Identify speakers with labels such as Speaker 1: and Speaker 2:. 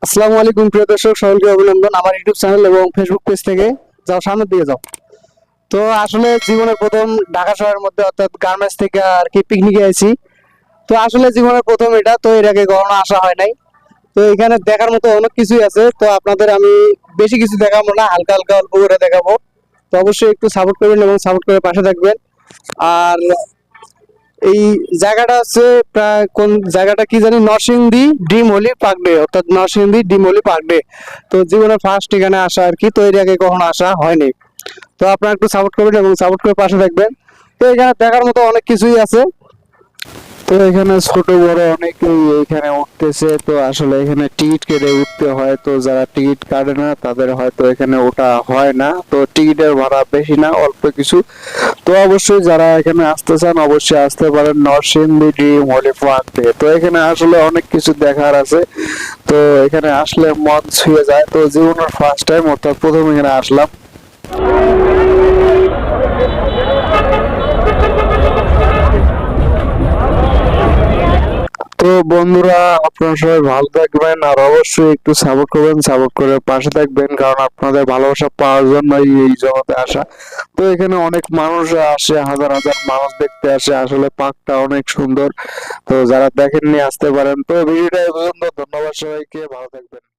Speaker 1: আসসালামু আলাইকুম প্রিয় দর্শক, সকলকে অভিনন্দন আমার ইউটিউব চ্যানেল এবং ফেসবুক পেজ থেকে। যাও, সামনের দিকে যাও। তো আসলে জীবনের প্রথম ঢাকা শহরের মধ্যে অর্থাৎ গার্মেন্টস থেকে আর কি পিকনিকে আইছি। তো আসলে জীবনের প্রথম এটা, তো এর আগে কখনো আসা হয় নাই। তো এখানে দেখার মতো অনেক কিছুই আছে, তো আপনাদের আমি বেশি কিছু দেখাবো না, হালকা হালকা অল্প করে দেখাবো। তো অবশ্যই একটু সাপোর্ট করবেন এবং সাপোর্ট করে পাশে থাকবেন। আর এই জায়গাটা হচ্ছে প্রায় কোন জায়গাটা কি জানি, নরসিংদী ডিম হোলি পার্ক ডে, অর্থাৎ নরসিংদী ডিম হোলি পার্ক ডে। তো জীবনের ফার্স্ট এখানে আসা আর কি, তো এর আগে কখনো আসা হয়নি। তো আপনারা একটু সাপোর্ট করবেন এবং সাপোর্ট করে পাশে থাকবেন। তো এখানে দেখার মতো অনেক কিছুই আছে। তো এখানে ছোট বড় অনেকেই এখানে উঠতেছে। তো আসলে এখানে টিকিট কেটে উঠতে হয়, তো যারা টিকিট কাটে না তাদের হয়তো এখানে ওঠা হয় না। তো টিকিটের ভাড়া বেশি না, অল্প কিছু। তো অবশ্যই যারা এখানে আসতে চান অবশ্যই আসতে পারেন নরসিংদী ড্রিম হোলি পার্কে। তো এখানে আসলে অনেক কিছু দেখার আছে। তো এখানে আসলে মন ছুঁয়ে যায়। তো জীবনের ফার্স্ট টাইম অর্থাৎ প্রথম এখানে আসলাম। তো বন্ধুরা, আপনারা সবাই ভালো থাকবেন আর অবশ্যই একটু সাপোর্ট করবেন, সাপোর্ট করে পাশে থাকবেন, কারণ আপনাদের ভালোবাসা পাওয়ার জন্যই এই জগতে আসা। তো এখানে অনেক মানুষ আসে, হাজার হাজার মানুষ দেখতে আসে। আসলে পার্কটা অনেক সুন্দর। তো যারা দেখেননি আসতে পারেন। তো ভিডিওটা এই পর্যন্ত, ধন্যবাদ সবাইকে, ভালো থাকবেন।